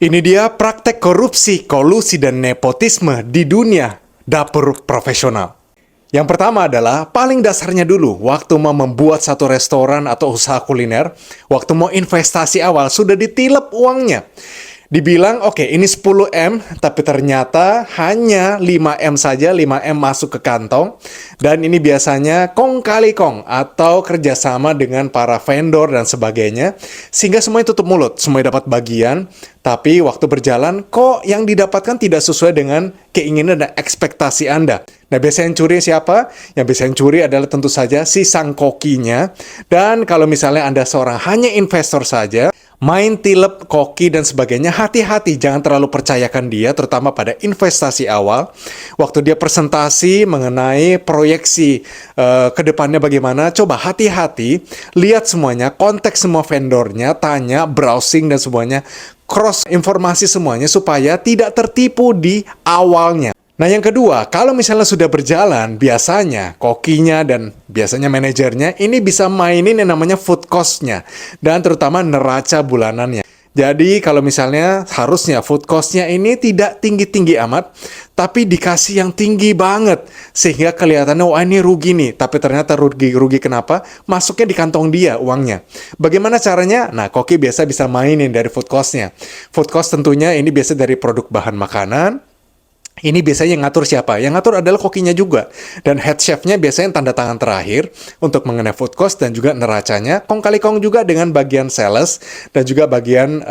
Ini dia praktek korupsi, kolusi, dan nepotisme di dunia dapur profesional. Yang pertama adalah paling dasarnya dulu, waktu mau membuat satu restoran atau usaha kuliner, waktu mau investasi awal, sudah ditilep uangnya. Dibilang, oke, ini 10M, tapi ternyata hanya 5M saja, 5M masuk ke kantong. Dan ini biasanya kong kali kong, atau kerjasama dengan para vendor dan sebagainya. Sehingga semuanya tutup mulut, semuanya dapat bagian. Tapi waktu berjalan, kok yang didapatkan tidak sesuai dengan keinginan dan ekspektasi Anda. Nah, biasanya yang curi siapa? Yang biasanya yang curi adalah tentu saja si sang kokinya. Dan kalau misalnya Anda seorang hanya investor saja, main tilep, koki, dan sebagainya, hati-hati, jangan terlalu percayakan dia, terutama pada investasi awal. Waktu dia presentasi mengenai proyeksi ke depannya bagaimana, coba hati-hati, lihat semuanya, konteks semua vendornya, tanya, browsing, dan semuanya, cross informasi semuanya, supaya tidak tertipu di awalnya. Nah, yang kedua, kalau misalnya sudah berjalan, biasanya kokinya dan biasanya manajernya ini bisa mainin yang namanya food cost-nya dan terutama neraca bulanannya. Jadi, kalau misalnya harusnya food cost-nya ini tidak tinggi-tinggi amat, tapi dikasih yang tinggi banget. Sehingga kelihatannya, wah ini rugi nih. Tapi ternyata rugi kenapa? Masuknya di kantong dia uangnya. Bagaimana caranya? Nah, koki biasa bisa mainin dari food cost-nya. Food cost tentunya ini biasa dari produk bahan makanan. Ini biasanya yang ngatur siapa? Yang ngatur adalah kokinya juga. Dan head chef-nya biasanya yang tanda tangan terakhir untuk mengenai food cost dan juga neracanya. Kong kali kong juga dengan bagian sales dan juga bagian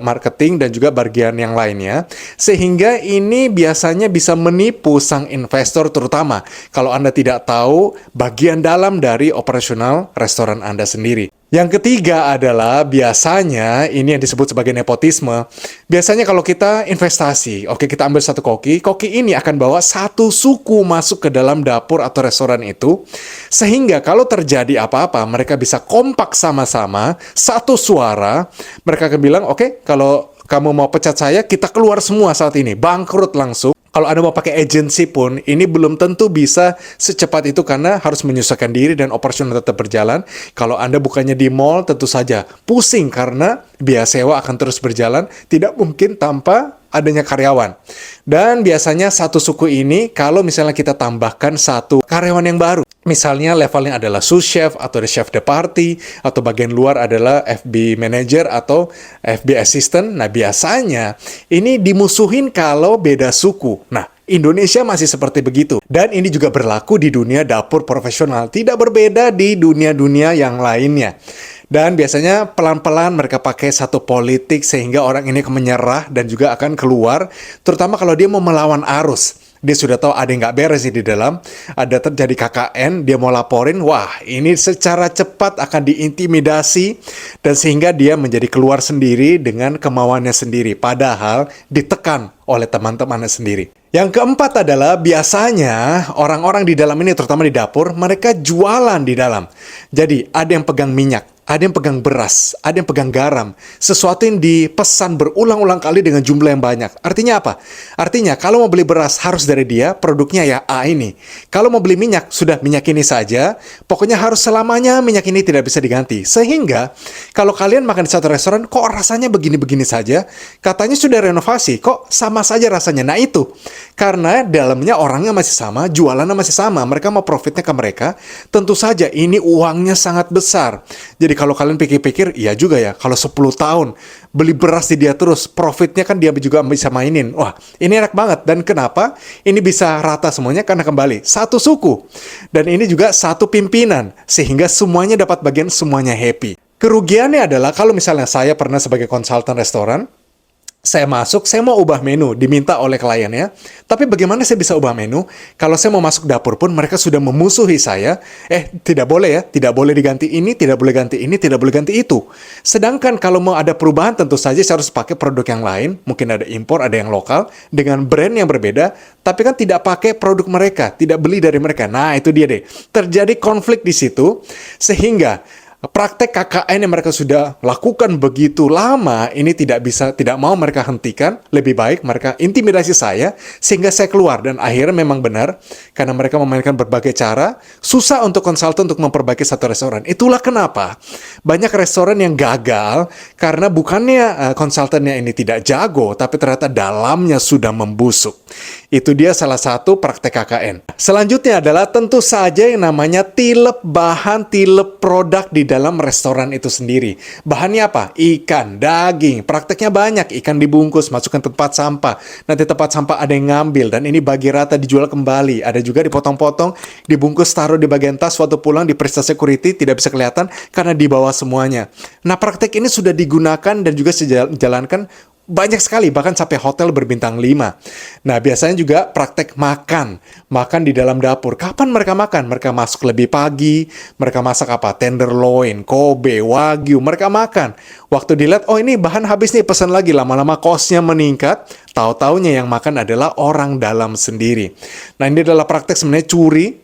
marketing dan juga bagian yang lainnya. Sehingga ini biasanya bisa menipu sang investor terutama kalau Anda tidak tahu bagian dalam dari operasional restoran Anda sendiri. Yang ketiga adalah biasanya, ini yang disebut sebagai nepotisme. Biasanya kalau kita investasi, oke kita ambil satu koki, koki ini akan bawa satu suku masuk ke dalam dapur atau restoran itu. Sehingga kalau terjadi apa-apa, mereka bisa kompak sama-sama, satu suara. Mereka akan bilang, oke kalau kamu mau pecat saya, kita keluar semua saat ini, bangkrut langsung. Kalau Anda mau pakai agency pun, ini belum tentu bisa secepat itu karena harus menyesuaikan diri dan operasional tetap berjalan. Kalau Anda bukannya di mall, tentu saja pusing karena biaya sewa akan terus berjalan, tidak mungkin tanpa adanya karyawan. Dan biasanya satu suku ini, kalau misalnya kita tambahkan satu karyawan yang baru, misalnya levelnya adalah sous chef atau the chef de party, atau bagian luar adalah FB manager atau FB assistant. Nah, biasanya ini dimusuhin kalau beda suku. Nah, Indonesia masih seperti begitu. Dan ini juga berlaku di dunia dapur profesional. Tidak berbeda di dunia-dunia yang lainnya. Dan biasanya pelan-pelan mereka pakai satu politik sehingga orang ini akan menyerah dan juga akan keluar. Terutama kalau dia mau melawan arus. Dia sudah tahu ada yang nggak beres di dalam, ada terjadi KKN, dia mau laporin, wah ini secara cepat akan diintimidasi, dan sehingga dia menjadi keluar sendiri dengan kemauannya sendiri, padahal ditekan oleh teman-temannya sendiri. Yang keempat adalah biasanya orang-orang di dalam ini, terutama di dapur, mereka jualan di dalam. Jadi ada yang pegang minyak, ada yang pegang beras, ada yang pegang garam. Sesuatu yang dipesan berulang-ulang kali dengan jumlah yang banyak. Artinya apa? Artinya kalau mau beli beras harus dari dia, produknya ya A ini. Kalau mau beli minyak, sudah minyak ini saja. Pokoknya harus selamanya minyak ini tidak bisa diganti. Sehingga kalau kalian makan di satu restoran, kok rasanya begini-begini saja? Katanya sudah renovasi, kok sama saja rasanya. Nah itu, karena dalamnya orangnya masih sama, jualannya masih sama. Mereka mau profitnya ke mereka. Tentu saja ini uangnya sangat besar. Jadi kalau kalian pikir-pikir, iya juga ya, kalau 10 tahun beli beras di dia terus, profitnya kan dia juga bisa mainin. Wah, ini enak banget. Dan kenapa? Ini bisa rata semuanya karena kembali satu suku. Dan ini juga satu pimpinan, sehingga semuanya dapat bagian, semuanya happy. Kerugiannya adalah kalau misalnya saya pernah sebagai konsultan restoran, saya masuk, saya mau ubah menu, diminta oleh kliennya. Tapi bagaimana saya bisa ubah menu? Kalau saya mau masuk dapur pun, mereka sudah memusuhi saya. Tidak boleh ya, tidak boleh diganti ini, tidak boleh ganti ini, tidak boleh ganti itu. Sedangkan kalau mau ada perubahan, tentu saja saya harus pakai produk yang lain. Mungkin ada impor, ada yang lokal, dengan brand yang berbeda. Tapi kan tidak pakai produk mereka, tidak beli dari mereka. Nah, itu dia deh. Terjadi konflik di situ, sehingga praktek KKN yang mereka sudah lakukan begitu lama, ini tidak mau mereka hentikan. Lebih baik mereka intimidasi saya sehingga saya keluar. Dan akhirnya memang benar, karena mereka memainkan berbagai cara, susah untuk konsultan untuk memperbaiki satu restoran. Itulah kenapa banyak restoran yang gagal, karena bukannya konsultannya ini tidak jago, tapi ternyata dalamnya sudah membusuk. Itu dia salah satu praktek KKN. Selanjutnya adalah tentu saja yang namanya tilep bahan, tilep produk di dalam restoran itu sendiri. Bahannya apa? Ikan, daging. Prakteknya banyak. Ikan dibungkus, masukkan tempat sampah. Nanti tempat sampah ada yang ngambil. Dan ini bagi rata dijual kembali. Ada juga dipotong-potong, dibungkus, taruh di bagian tas. Waktu pulang diperiksa security, tidak bisa kelihatan karena di bawah semuanya. Nah, praktek ini sudah digunakan dan juga dijalankan banyak sekali, bahkan sampai hotel berbintang 5. Nah, biasanya juga praktek makan di dalam dapur. Kapan mereka makan? Mereka masuk lebih pagi, mereka masak apa? Tenderloin, Kobe, Wagyu, mereka makan. Waktu dilihat, oh ini bahan habis nih, pesan lagi. Lama-lama kosnya meningkat, tahu-taunya yang makan adalah orang dalam sendiri. Nah, ini adalah praktek sebenarnya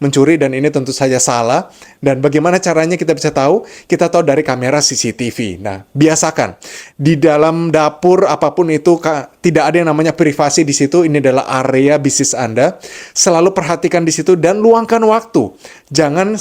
mencuri, dan ini tentu saja salah. Dan bagaimana caranya kita bisa tahu? Kita tahu dari kamera CCTV. Nah, biasakan di dalam dapur apapun itu tidak ada yang namanya privasi di situ. Ini adalah area bisnis Anda. Selalu perhatikan di situ dan luangkan waktu. Jangan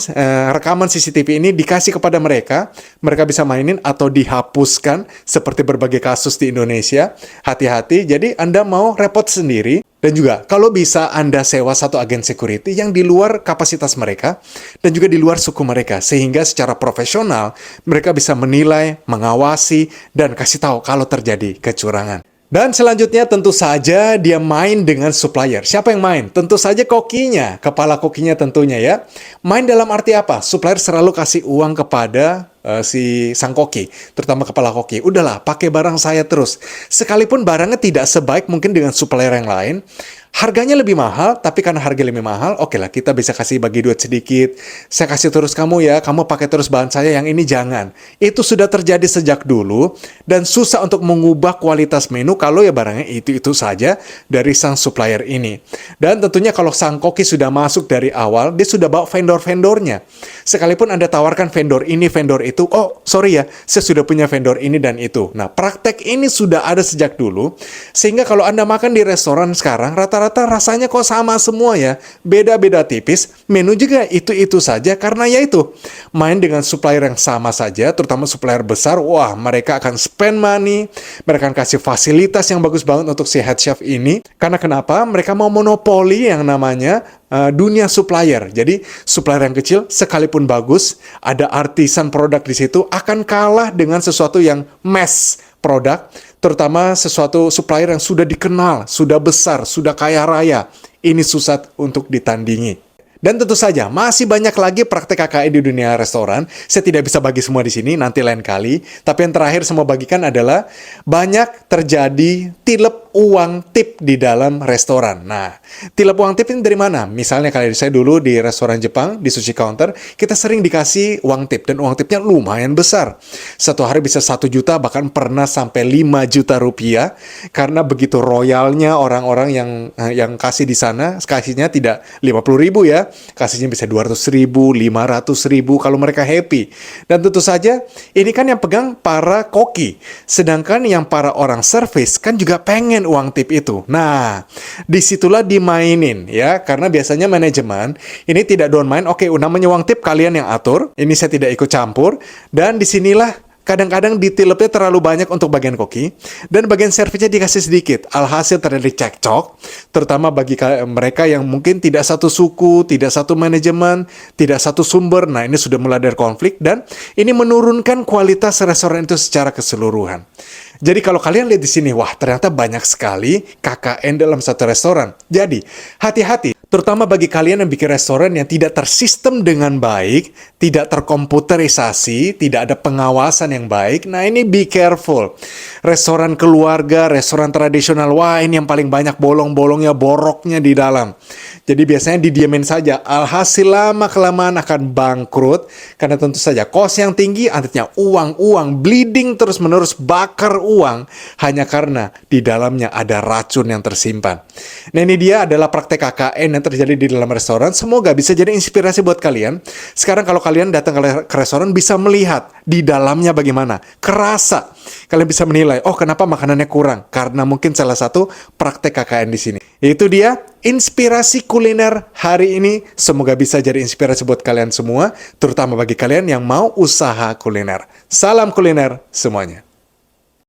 rekaman CCTV ini dikasih kepada mereka. Mereka bisa mainin atau dihapuskan seperti berbagai kasus di Indonesia. Hati-hati. Jadi Anda mau repot sendiri. Dan juga, kalau bisa Anda sewa satu agen security yang di luar kapasitas mereka dan juga di luar suku mereka. Sehingga secara profesional, mereka bisa menilai, mengawasi, dan kasih tahu kalau terjadi kecurangan. Dan selanjutnya tentu saja dia main dengan supplier. Siapa yang main? Tentu saja kokinya, kepala kokinya tentunya ya. Main dalam arti apa? Supplier selalu kasih uang kepada si sang koki, terutama kepala koki. Udahlah, pakai barang saya terus. Sekalipun barangnya tidak sebaik mungkin dengan supplier yang lain, harganya lebih mahal, tapi karena harga lebih mahal, oke lah, kita bisa kasih bagi duit sedikit. Saya kasih terus kamu ya, kamu pakai terus bahan saya, yang ini jangan. Itu sudah terjadi sejak dulu, dan susah untuk mengubah kualitas menu kalau ya barangnya itu-itu saja dari sang supplier ini. Dan tentunya kalau sang koki sudah masuk dari awal, dia sudah bawa vendor-vendornya. Sekalipun Anda tawarkan vendor ini, vendor itu, oh sorry ya, saya sudah punya vendor ini dan itu. Nah, praktek ini sudah ada sejak dulu, sehingga kalau Anda makan di restoran sekarang, rata-rata rasanya kok sama semua ya, beda-beda tipis, menu juga itu-itu saja, karena ya itu, main dengan supplier yang sama saja, terutama supplier besar, wah mereka akan spend money, mereka akan kasih fasilitas yang bagus banget untuk si head chef ini, karena kenapa? Mereka mau monopoli yang namanya dunia supplier. Jadi supplier yang kecil sekalipun bagus, ada artisan produk di situ, akan kalah dengan sesuatu yang mass produk, terutama sesuatu supplier yang sudah dikenal, sudah besar, sudah kaya raya. Ini susah untuk ditandingi. Dan tentu saja, masih banyak lagi praktek KKN di dunia restoran. Saya tidak bisa bagi semua di sini, nanti lain kali. Tapi yang terakhir saya mau bagikan adalah banyak terjadi tilep uang tip di dalam restoran. Nah, tilep uang tip ini dari mana? Misalnya kalau saya dulu di restoran Jepang, di sushi counter, kita sering dikasih uang tip. Dan uang tipnya lumayan besar. Satu hari bisa 1 juta, bahkan pernah sampai 5 juta rupiah. Karena begitu royalnya orang-orang yang kasih di sana, kasihnya tidak 50.000 ya. Kasihnya bisa 200.000, 500.000 kalau mereka happy. Dan tentu saja ini kan yang pegang para koki. Sedangkan yang para orang service kan juga pengen uang tip itu. Nah, disitulah dimainin ya. Karena biasanya manajemen ini tidak down main. Oke, namanya uang tip kalian yang atur. Ini saya tidak ikut campur. Dan disinilah kadang-kadang ditilepnya terlalu banyak untuk bagian koki, dan bagian servisnya dikasih sedikit. Alhasil terjadi cekcok, terutama bagi mereka yang mungkin tidak satu suku, tidak satu manajemen, tidak satu sumber. Nah, ini sudah mulai ada konflik, dan ini menurunkan kualitas restoran itu secara keseluruhan. Jadi kalau kalian lihat di sini, wah ternyata banyak sekali KKN dalam satu restoran. Jadi hati-hati, terutama bagi kalian yang bikin restoran yang tidak tersistem dengan baik, tidak terkomputerisasi, tidak ada pengawasan yang baik. Nah ini be careful. Restoran keluarga, restoran tradisional, wah ini yang paling banyak bolong-bolongnya, boroknya di dalam. Jadi biasanya didiamin saja, alhasil lama-kelamaan akan bangkrut, karena tentu saja cost yang tinggi, artinya uang, bleeding terus-menerus, bakar uang, hanya karena di dalamnya ada racun yang tersimpan. Nah ini dia adalah praktek KKN yang terjadi di dalam restoran, semoga bisa jadi inspirasi buat kalian. Sekarang kalau kalian datang ke restoran, bisa melihat di dalamnya bagaimana, kerasa. Kalian bisa menilai, oh kenapa makanannya kurang, karena mungkin salah satu praktek KKN di sini. Itu dia inspirasi kuliner hari ini. Semoga bisa jadi inspirasi buat kalian semua, terutama bagi kalian yang mau usaha kuliner. Salam kuliner semuanya.